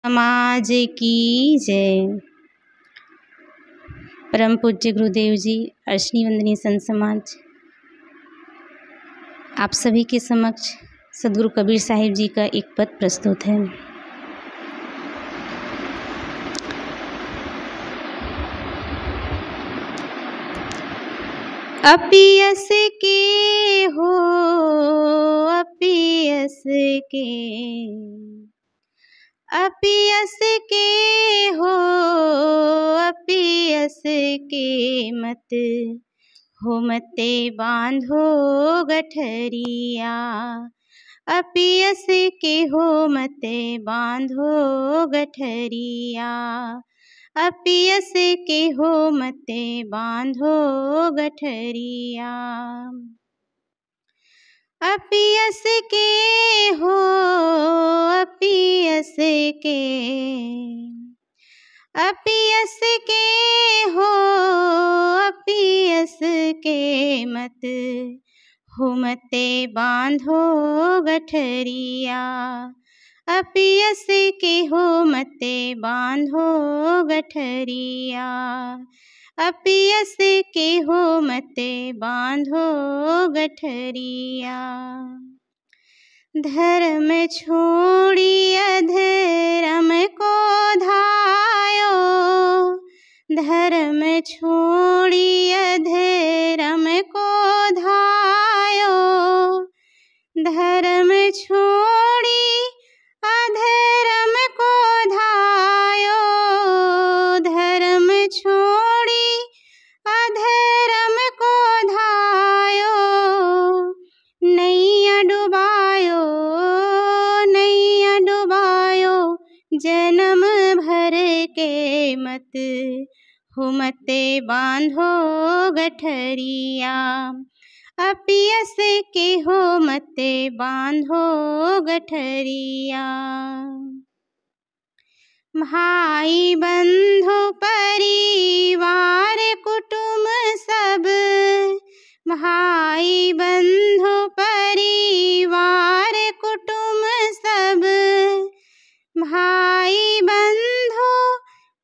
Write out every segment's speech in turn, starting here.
समाज की जय। परम पूज्य गुरुदेव जी अर्शनी वंदनीय संत समाज आप सभी के समक्ष सदगुरु कबीर साहिब जी का एक पद प्रस्तुत है। अपियस के हो अपियस के, अपियस के हो अपियस के मत हो मते बांधो गठरिया। अपियस के हो मते बांधो गठरिया। अपियस के हो मते बांधो गठरिया। अपियस के हो अपियस के, अपियस के हो अपियस के मत हो मते बांधो गठरिया। अपियस के हो मते बांधो गठरिया। अपियस के हो मते बांधो गठरिया। धर्म छोड़ी अधर्म को धायो, धर्म छोड़ी अधर्म को धायो। धर्म छोड़ी अधर्म को धायो। धर्म छोड़ी अधर्म को धायो। नैया डुबायो नैया डुबायो जन्म भर के मत हो मते बांधो गठरिया। अपियस के हो मते बांधो गठरिया। भाई बंधु परिवार कुटुंब सब, भाई बंधु परिवार कुटुंब सब, भाई बंधु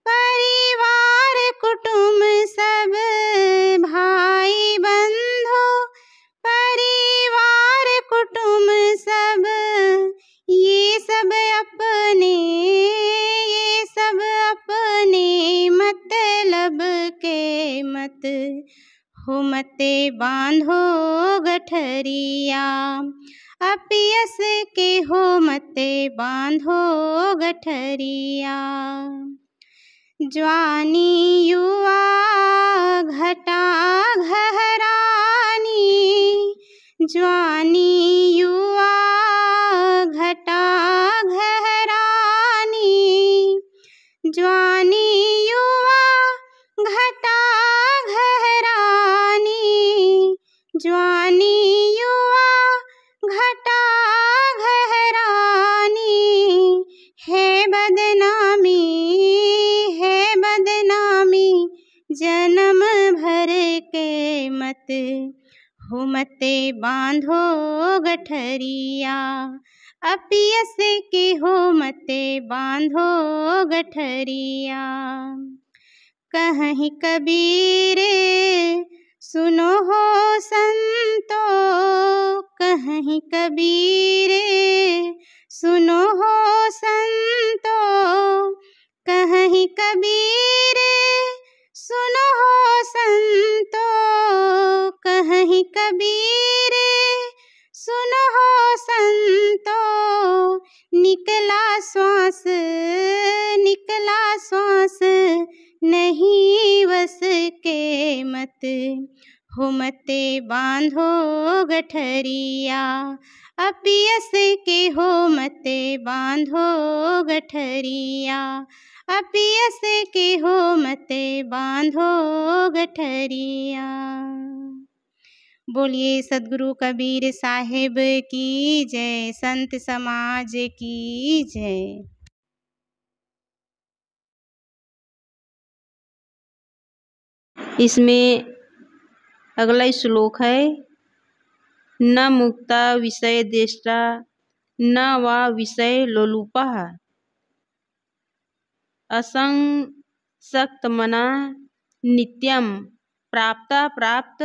परिवार कुटुंब सब, भाई बंधु परिवार कुटुंब सब। ये सब अपने मतलब के मत हो मते बांधो गठरिया। अपियस के हो मते बांधो गठरिया। ज्वानी युवा घटा घहरानी, ज्वानी युवा घटा घहरानी। ज्वानी युवा घटा घहरानी। ज्वानी युवा घटा घहरानी। है बदनामी जन्म भर के मत हो मते बांधो गठरिया। अपियस के हो मते बांधो गठरिया। कहीं कबीर सुनो हो संतो, कहीं कबीर सुनो हो संतो। कहीं कबीर सुनो हो संतो। कहीं कबीर सुनो हो संतो। निकला श्वास नहीं बस के मत हो मते बांधो गठरिया। अपियस के हो मते बांधो गठरिया। अपियस के हो मते बांधो गठरिया। बोलिए सदगुरु कबीर साहिब की जय, संत समाज की जय। इसमें अगला श्लोक है, न मुक्ता विषय देष्टा न वा विषय लोलुपः असंसक्त मना नित्यम प्राप्त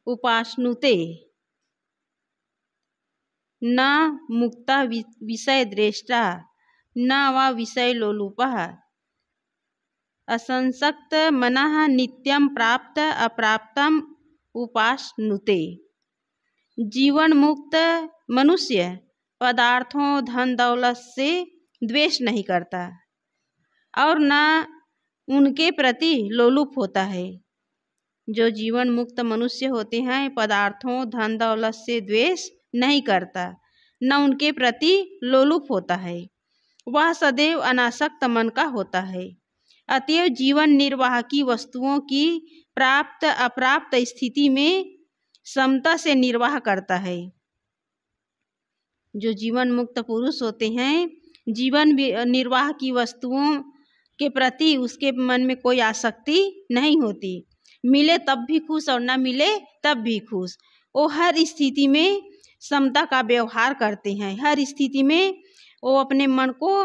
उपासनुते न मुक्ता विषय दृष्टा न वा विषय लोलुपः। असंसक्त मनः नित्यम प्राप्त अप्राप्तम उपासनुते। जीवन मुक्त मनुष्य पदार्थों धन दौलत से द्वेष नहीं करता और न उनके प्रति लोलुप होता है। जो जीवन मुक्त मनुष्य होते हैं पदार्थों धन दौलत से द्वेष नहीं करता न उनके प्रति लोलुप होता है। वह सदैव अनासक्त मन का होता है। अतएव जीवन निर्वाह की वस्तुओं की प्राप्त अप्राप्त स्थिति में समता से निर्वाह करता है। जो जीवन मुक्त पुरुष होते हैं जीवन निर्वाह की वस्तुओं के प्रति उसके मन में कोई आसक्ति नहीं होती। मिले तब भी खुश और न मिले तब भी खुश। वो हर स्थिति में समता का व्यवहार करते हैं। हर स्थिति में वो अपने मन को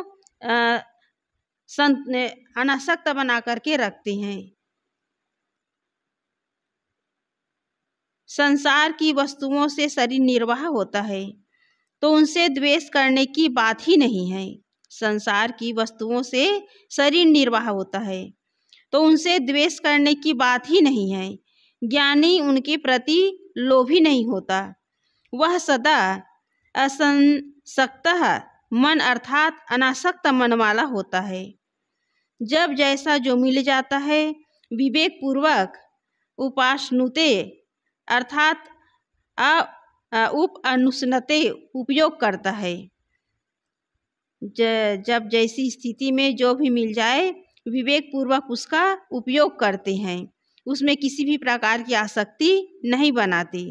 अनासक्त बना करके रखते हैं। संसार की वस्तुओं से शरीर निर्वाह होता है तो उनसे द्वेष करने की बात ही नहीं है। संसार की वस्तुओं से शरीर निर्वाह होता है तो उनसे द्वेष करने की बात ही नहीं है। ज्ञानी उनके प्रति लोभी नहीं होता। वह सदा असंसक्त मन अर्थात अनासक्त मन वाला होता है। जब जैसा जो मिल जाता है विवेक पूर्वक उपासनुते अर्थात अनुसनते उपयोग करता है। जब जैसी स्थिति में जो भी मिल जाए विवेक पूर्वक उसका उपयोग करते हैं। उसमें किसी भी प्रकार की आसक्ति नहीं बनाते।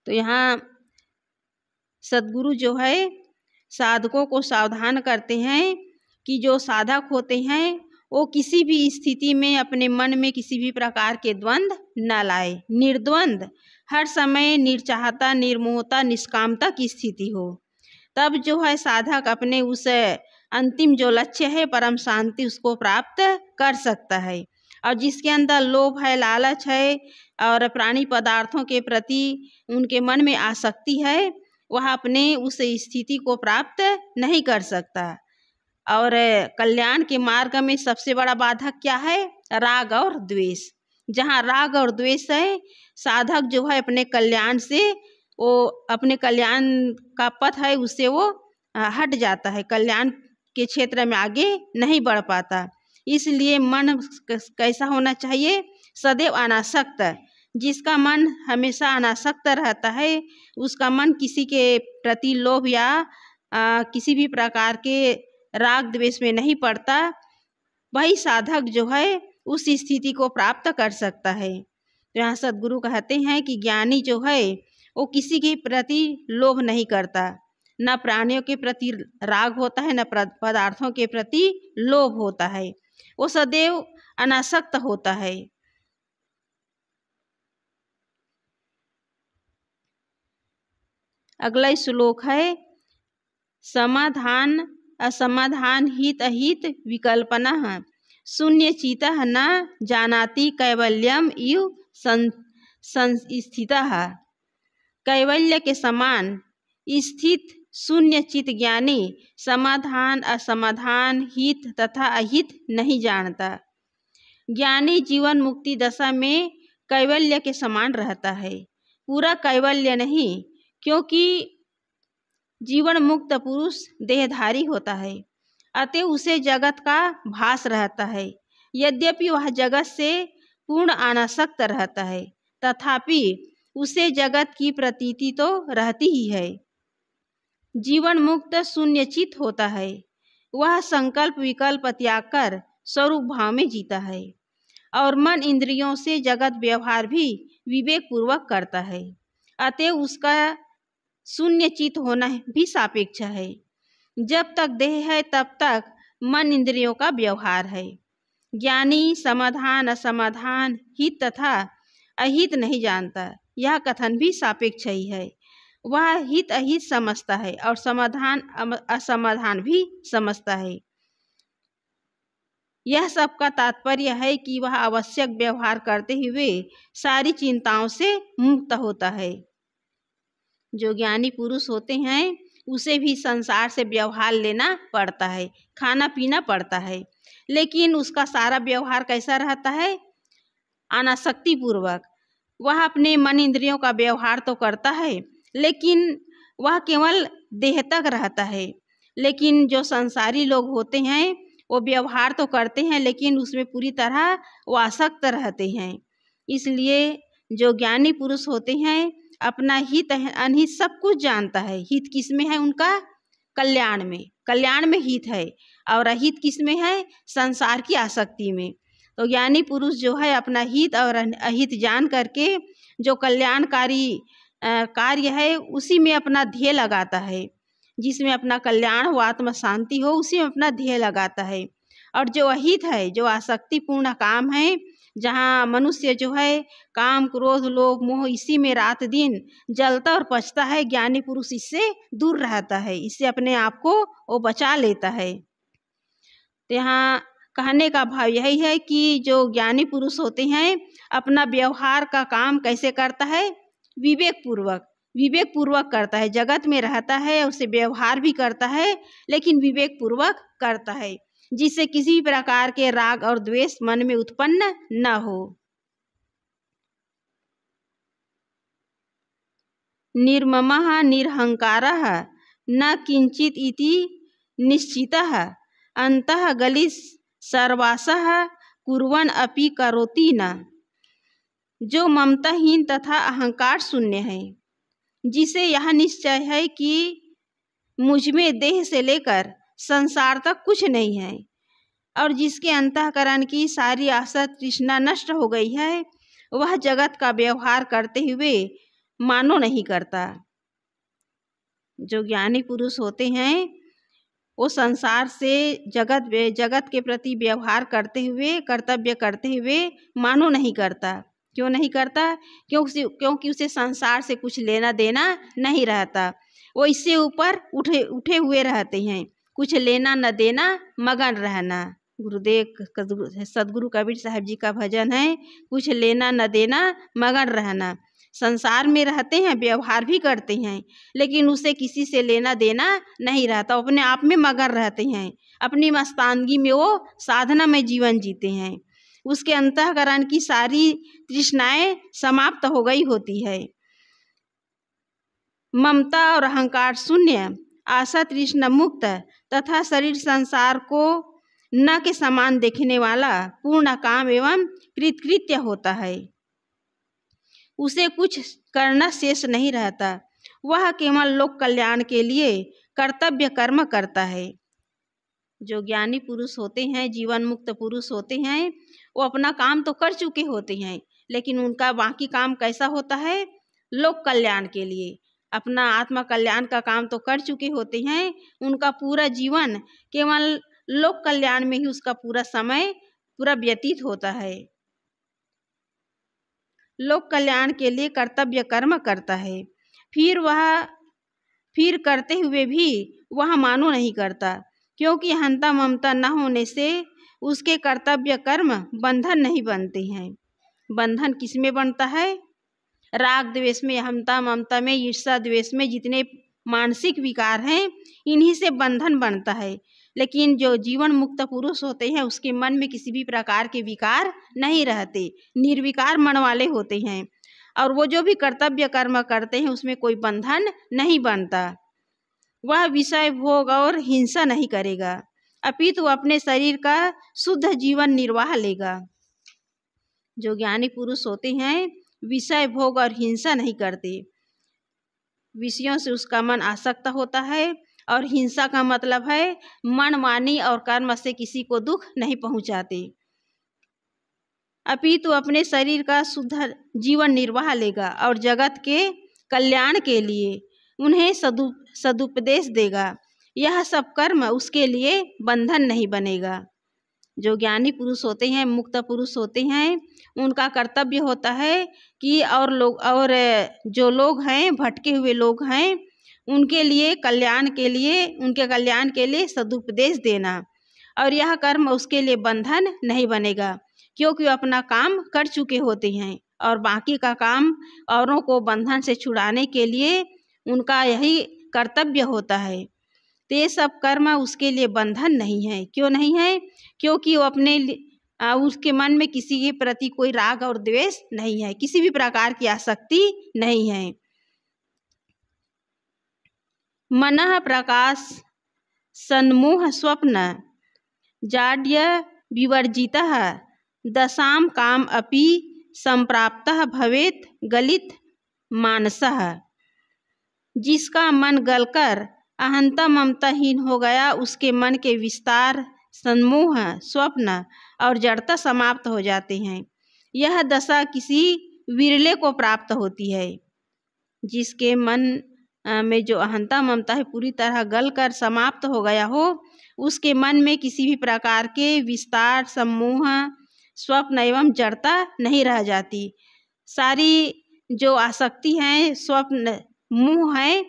तो यहाँ सद्गुरु जो है साधकों को सावधान करते हैं कि जो साधक होते हैं वो किसी भी स्थिति में अपने मन में किसी भी प्रकार के द्वंद्व न लाए। निर्द्वंद हर समय निर्चाहता निर्मोहता निष्कामता की स्थिति हो तब जो है साधक अपने उस अंतिम जो लक्ष्य है परम शांति उसको प्राप्त कर सकता है। और जिसके अंदर लोभ है लालच है और प्राणी पदार्थों के प्रति उनके मन में आसक्ति है वह अपने उस स्थिति को प्राप्त नहीं कर सकता। और कल्याण के मार्ग में सबसे बड़ा बाधक क्या है? राग और द्वेष। जहाँ राग और द्वेष है साधक जो है अपने कल्याण से वो अपने कल्याण का पथ है उससे वो हट जाता है। कल्याण के क्षेत्र में आगे नहीं बढ़ पाता। इसलिए मन कैसा होना चाहिए? सदैव अनासक्त। जिसका मन हमेशा अनासक्त रहता है उसका मन किसी के प्रति लोभ या किसी भी प्रकार के राग द्वेष में नहीं पड़ता। वही साधक जो है उस स्थिति को प्राप्त कर सकता है। तो यहाँ सद्गुरु कहते हैं कि ज्ञानी जो है वो किसी के प्रति लोभ नहीं करता, न प्राणियों के प्रति राग होता है न पदार्थों के प्रति लोभ होता है। वो सदैव अनासक्त होता है। अगला श्लोक है समाधान असमाधान हित अहित विकल्पनः शून्यचितः न जानाति कैवल्यम इव संस्थितः। कैवल्य के समान स्थित शून्य चित ज्ञानी समाधान असमाधान हित तथा अहित नहीं जानता। ज्ञानी जीवन मुक्ति दशा में कैवल्य के समान रहता है, पूरा कैवल्य नहीं, क्योंकि जीवन मुक्त पुरुष देहधारी होता है, अतः उसे जगत का भास रहता है। यद्यपि वह जगत से पूर्ण अनासक्त रहता है तथापि उसे जगत की प्रतीति तो रहती ही है। जीवन मुक्त शून्यचित होता है, वह संकल्प विकल्प त्याग कर स्वरूप भाव में जीता है और मन इंद्रियों से जगत व्यवहार भी विवेक पूर्वक करता है। अतः उसका शून्यचित होना भी सापेक्ष है। जब तक देह है तब तक मन इंद्रियों का व्यवहार है। ज्ञानी समाधान असमाधान हित तथा अहित नहीं जानता, यह कथन भी सापेक्ष ही है। वह हित अहित समझता है और समाधान असमाधान भी समझता है। यह सब का तात्पर्य है कि वह आवश्यक व्यवहार करते हुए सारी चिंताओं से मुक्त होता है। जो ज्ञानी पुरुष होते हैं उसे भी संसार से व्यवहार लेना पड़ता है, खाना पीना पड़ता है, लेकिन उसका सारा व्यवहार कैसा रहता है? अनासक्ति पूर्वक। वह अपने मन इंद्रियों का व्यवहार तो करता है, लेकिन वह केवल देह तक रहता है। लेकिन जो संसारी लोग होते हैं वो व्यवहार तो करते हैं, लेकिन उसमें पूरी तरह वो आसक्त रहते हैं। इसलिए जो ज्ञानी पुरुष होते हैं अपना हित अनहित सब कुछ जानता है। हित किस में है? उनका कल्याण में, कल्याण में हित है, और अहित किस में है? संसार की आसक्ति में। तो ज्ञानी पुरुष जो है अपना हित और अहित जान करके जो कल्याणकारी कार्य है उसी में अपना ध्येय लगाता है। जिसमें अपना कल्याण हो, आत्म शांति हो, उसी में अपना ध्येय लगाता है। और जो अहित है, जो आसक्तिपूर्ण काम है, जहाँ मनुष्य जो है काम क्रोध लोभ मोह इसी में रात दिन जलता और पचता है, ज्ञानी पुरुष इससे दूर रहता है, इससे अपने आप को वो बचा लेता है। तो यहाँ कहने का भाव यही है कि जो ज्ञानी पुरुष होते हैं अपना व्यवहार का काम कैसे करता है? विवेक पूर्वक करता है। जगत में रहता है, उससे व्यवहार भी करता है, लेकिन विवेक पूर्वक करता है, जिससे किसी प्रकार के राग और द्वेष मन में उत्पन्न न हो। निर्ममः निरहंकारः न किंचित इति निश्चितः अंतः गलित सर्वासः कुर्वन् अपि करोति न। जो ममताहीन तथा अहंकार शून्य है, जिसे यह निश्चय है कि मुझ में देह से लेकर संसार तक कुछ नहीं है, और जिसके अंतःकरण की सारी आशा तृष्णा नष्ट हो गई है, वह जगत का व्यवहार करते हुए मानो नहीं करता। जो ज्ञानी पुरुष होते हैं वो संसार से जगत के प्रति व्यवहार करते हुए, कर्तव्य करते हुए मानो नहीं करता। क्यों नहीं करता? क्योंकि उसे संसार से कुछ लेना देना नहीं रहता। वो इससे ऊपर उठे हुए रहते हैं, कुछ लेना न देना, मगन रहना। गुरुदेव सदगुरु कबीर साहब जी का भजन है, कुछ लेना न देना, मगन रहना। संसार में रहते हैं, व्यवहार भी करते हैं, लेकिन उसे किसी से लेना देना नहीं रहता। अपने आप में मगन रहते हैं, अपनी मस्तानगी में वो साधना में जीवन जीते हैं। उसके अंतःकरण की सारी तृष्णाएं समाप्त हो गई होती है। ममता और अहंकार शून्य, आशा तृष्णा मुक्त तथा शरीर संसार को न के समान देखने वाला पूर्ण काम एवं कृतकृत्य होता है। उसे कुछ करना शेष नहीं रहता। वह केवल लोक कल्याण के लिए कर्तव्य कर्म करता है। जो ज्ञानी पुरुष होते हैं, जीवन मुक्त पुरुष होते हैं, वो अपना काम तो कर चुके होते हैं, लेकिन उनका बाकी काम कैसा होता है? लोक कल्याण के लिए। अपना आत्मा कल्याण का काम तो कर चुके होते हैं, उनका पूरा जीवन केवल लोक कल्याण में ही उसका पूरा समय पूरा व्यतीत होता है। लोक कल्याण के लिए कर्तव्य कर्म करता है, फिर करते हुए भी वह मानो नहीं करता, क्योंकि अहंता ममता न होने से उसके कर्तव्य कर्म बंधन नहीं बनते हैं। बंधन किसमें बनता है? राग द्वेष में, अहंता ममता में, ईर्षा द्वेष में जितने मानसिक विकार हैं, इन्हीं से बंधन बनता है। लेकिन जो जीवन मुक्त पुरुष होते हैं उसके मन में किसी भी प्रकार के विकार नहीं रहते, निर्विकार मन वाले होते हैं, और वो जो भी कर्तव्य कर्म करते हैं उसमें कोई बंधन नहीं बनता। वह विषय भोग और हिंसा नहीं करेगा, अपितु अपने शरीर का शुद्ध जीवन निर्वाह लेगा। जो ज्ञानी पुरुष होते हैं विषय भोग और हिंसा नहीं करते। विषयों से उसका मन आसक्त होता है, और हिंसा का मतलब है मनमानी और कर्म से किसी को दुख नहीं पहुंचाते, अपितु अपने शरीर का शुद्ध जीवन निर्वाह लेगा और जगत के कल्याण के लिए उन्हें सदुपदेश देगा। यह सब कर्म उसके लिए बंधन नहीं बनेगा। जो ज्ञानी पुरुष होते हैं, मुक्त पुरुष होते हैं, उनका कर्तव्य होता है कि और जो लोग हैं, भटके हुए लोग हैं, उनके लिए कल्याण के लिए, उनके कल्याण के लिए सदुपदेश देना। और यह कर्म उसके लिए बंधन नहीं बनेगा, क्योंकि वो अपना काम कर चुके होते हैं और बाकी का काम औरों को बंधन से छुड़ाने के लिए उनका यही कर्तव्य होता है। तो ये सब कर्म उसके लिए बंधन नहीं है। क्यों नहीं है? क्योंकि वो उसके मन में किसी के प्रति कोई राग और द्वेष नहीं है, किसी भी प्रकार की आसक्ति नहीं है। मनः प्रकाश सन्मोह स्वप्न जाड्य विवर्जितः दशाम काम अपि संप्राप्तः भवेत गलित मानसः। जिसका मन गलकर अहंता ममताहीन हो गया, उसके मन के विस्तार, सन्मोह, स्वप्न और जड़ता समाप्त हो जाते हैं। यह दशा किसी विरले को प्राप्त होती है। जिसके मन में जो अहंता ममता है पूरी तरह गल कर समाप्त हो गया हो, उसके मन में किसी भी प्रकार के विस्तार, सम्मोह, स्वप्न एवं जड़ता नहीं रह जाती। सारी जो आसक्ति है, स्वप्न, मोह है,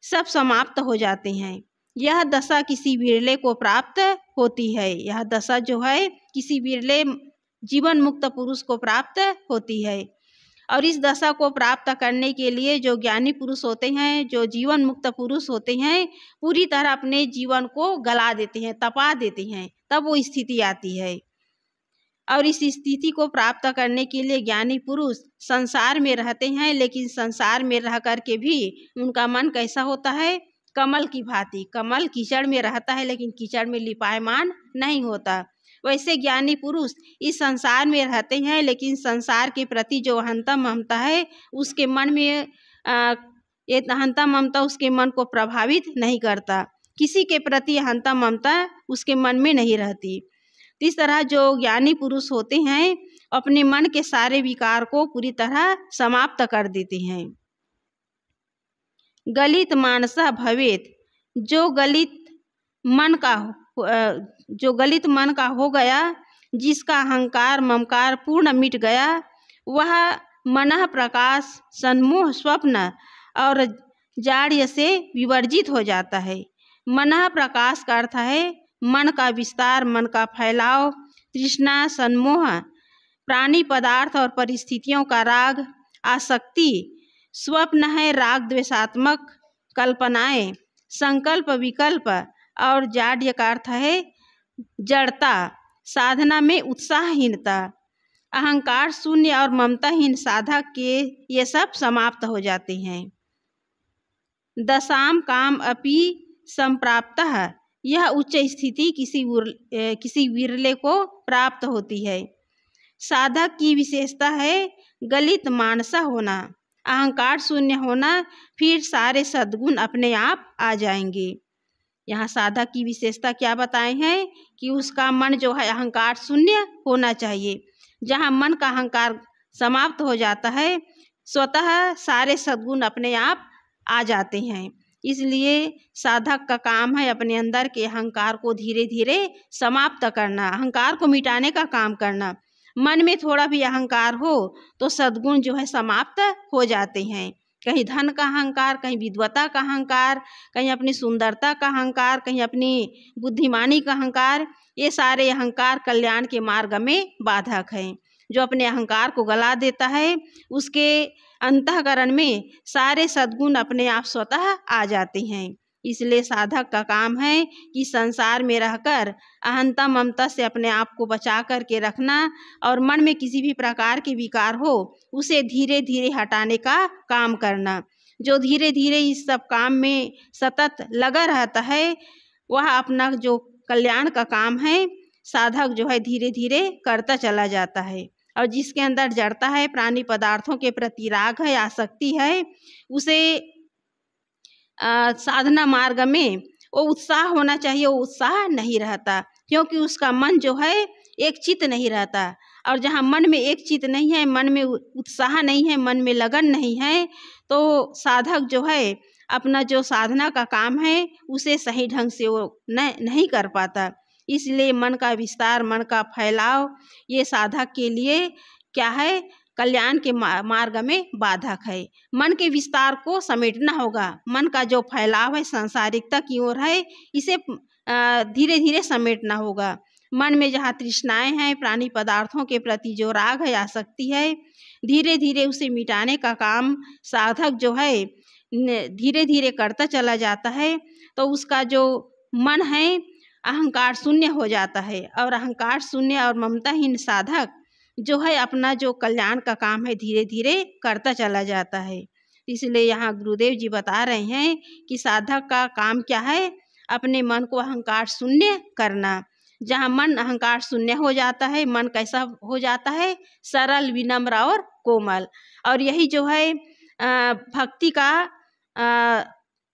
सब समाप्त हो जाते हैं। यह दशा किसी विरले को प्राप्त होती है। यह दशा जो है किसी विरले जीवन मुक्त पुरुष को प्राप्त होती है। और इस दशा को प्राप्त करने के लिए जो ज्ञानी पुरुष होते हैं, जो जीवन मुक्त पुरुष होते हैं, पूरी तरह अपने जीवन को गला देते हैं, तपा देते हैं, तब वो स्थिति आती है। और इस स्थिति को प्राप्त करने के लिए ज्ञानी पुरुष संसार में रहते हैं, लेकिन संसार में रह कर के भी उनका मन कैसा होता है? कमल की भांति। कमल कीचड़ में रहता है, लेकिन कीचड़ में लिपायमान नहीं होता। वैसे ज्ञानी पुरुष इस संसार में रहते हैं, लेकिन संसार के प्रति जो अहंता ममता है, उसके मन में ये अहंता ममता उसके मन को प्रभावित नहीं करता। किसी के प्रति अहंता ममता उसके मन में नहीं रहती। इस तरह जो ज्ञानी पुरुष होते हैं, अपने मन के सारे विकार को पूरी तरह समाप्त कर देते हैं। गलित मानसा भवेत। जो गलित मन का हो गया, जिसका अहंकार ममकार पूर्ण मिट गया, वह मनः प्रकाश सन्मोह स्वप्न और जाड्य से विवर्जित हो जाता है। मनः प्रकाश का अर्थ है मन का विस्तार, मन का फैलाव, तृष्णा, सन्मोह, प्राणी पदार्थ और परिस्थितियों का राग, आसक्ति। स्वप्न है राग द्वेषात्मक कल्पनाएं, संकल्प विकल्प। और जाड्य का अर्थ है जड़ता, साधना में उत्साहहीनता। अहंकार शून्य और ममताहीन साधक के ये सब समाप्त हो जाते हैं। दशाम काम अपि संप्राप्तः। यह उच्च स्थिति किसी विरले को प्राप्त होती है। साधक की विशेषता है गलित मानसा होना, अहंकार शून्य होना, फिर सारे सद्गुण अपने आप आ जाएंगे। यहाँ साधक की विशेषता क्या बताए हैं कि उसका मन जो है अहंकार शून्य होना चाहिए। जहाँ मन का अहंकार समाप्त हो जाता है, स्वतः सारे सद्गुण अपने आप आ जाते हैं। इसलिए साधक का काम है अपने अंदर के अहंकार को धीरे धीरे समाप्त करना, अहंकार को मिटाने का काम करना। मन में थोड़ा भी अहंकार हो तो सद्गुण जो है समाप्त हो जाते हैं। कहीं धन का अहंकार, कहीं विद्वता का अहंकार, कहीं अपनी सुंदरता का अहंकार, कहीं अपनी बुद्धिमानी का अहंकार। ये सारे अहंकार कल्याण के मार्ग में बाधक हैं। जो अपने अहंकार को गला देता है, उसके अंतःकरण में सारे सद्गुण अपने आप स्वतः आ जाते हैं। इसलिए साधक का काम है कि संसार में रहकर अहंता ममता से अपने आप को बचा कर के रखना और मन में किसी भी प्रकार के विकार हो उसे धीरे धीरे हटाने का काम करना। जो धीरे धीरे इस सब काम में सतत लगा रहता है, वह अपना जो कल्याण का काम है साधक जो है धीरे धीरे करता चला जाता है। और जिसके अंदर जड़ता है, प्राणी पदार्थों के प्रति राग है, आसक्ति है, उसे साधना मार्ग में वो उत्साह होना चाहिए, वो उत्साह नहीं रहता, क्योंकि उसका मन जो है एक चित्त नहीं रहता। और जहाँ मन में एक चित्त नहीं है, मन में उत्साह नहीं है, मन में लगन नहीं है, तो साधक जो है अपना जो साधना का काम है उसे सही ढंग से वो नहीं कर पाता। इसलिए मन का विस्तार, मन का फैलाव ये साधक के लिए क्या है, कल्याण के मार्ग में बाधक है। मन के विस्तार को समेटना होगा। मन का जो फैलाव है सांसारिकता की ओर है, इसे धीरे धीरे समेटना होगा। मन में जहाँ तृष्णाएं हैं, प्राणी पदार्थों के प्रति जो राग है, आसक्ति है, धीरे धीरे उसे मिटाने का काम साधक जो है धीरे धीरे करता चला जाता है। तो उसका जो मन है अहंकार शून्य हो जाता है, और अहंकार शून्य और ममताहीन साधक जो है अपना जो कल्याण का काम है धीरे धीरे करता चला जाता है। इसलिए यहाँ गुरुदेव जी बता रहे हैं कि साधक का काम क्या है, अपने मन को अहंकार शून्य करना। जहाँ मन अहंकार शून्य हो जाता है, मन कैसा हो जाता है, सरल, विनम्र और कोमल। और यही जो है भक्ति का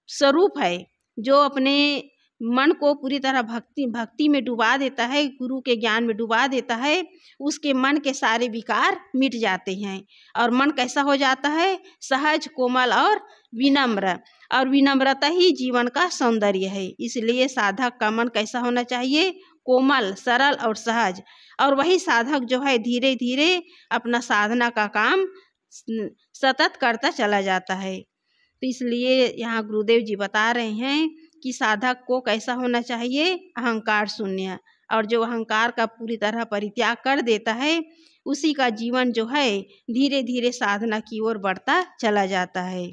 स्वरूप है, जो अपने मन को पूरी तरह भक्ति में डुबा देता है, गुरु के ज्ञान में डुबा देता है, उसके मन के सारे विकार मिट जाते हैं और मन कैसा हो जाता है, सहज, कोमल और विनम्र। और विनम्रता ही जीवन का सौंदर्य है। इसलिए साधक का मन कैसा होना चाहिए, कोमल, सरल और सहज। और वही साधक जो है धीरे धीरे अपना साधना का काम सतत करता चला जाता है। तो इसलिए यहाँ गुरुदेव जी बता रहे हैं कि साधक को कैसा होना चाहिए, अहंकार शून्य। और जो अहंकार का पूरी तरह परित्याग कर देता है, उसी का जीवन जो है धीरे धीरे साधना की ओर बढ़ता चला जाता है।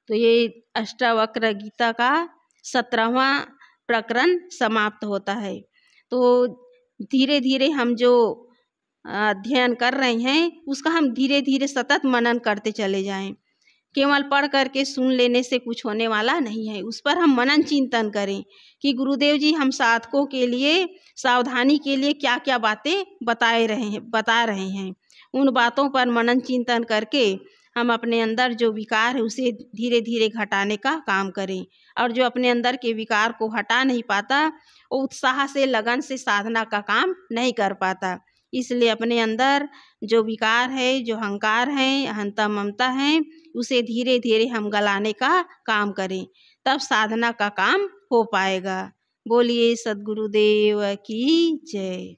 तो ये अष्टावक्र गीता का 17वां प्रकरण समाप्त होता है। तो धीरे धीरे हम जो अध्ययन कर रहे हैं उसका हम धीरे धीरे सतत मनन करते चले जाएं। केवल पढ़ करके सुन लेने से कुछ होने वाला नहीं है, उस पर हम मनन चिंतन करें कि गुरुदेव जी हम साधकों के लिए सावधानी के लिए क्या क्या बातें बता रहे हैं। उन बातों पर मनन चिंतन करके हम अपने अंदर जो विकार है उसे धीरे धीरे घटाने का काम करें। और जो अपने अंदर के विकार को हटा नहीं पाता, वो उत्साह से, लगन से साधना का काम नहीं कर पाता। इसलिए अपने अंदर जो विकार है, जो अहंकार है, अहंता ममता है, उसे धीरे धीरे हम गलाने का काम करें, तब साधना का काम हो पाएगा। बोलिए सद्गुरुदेव की जय।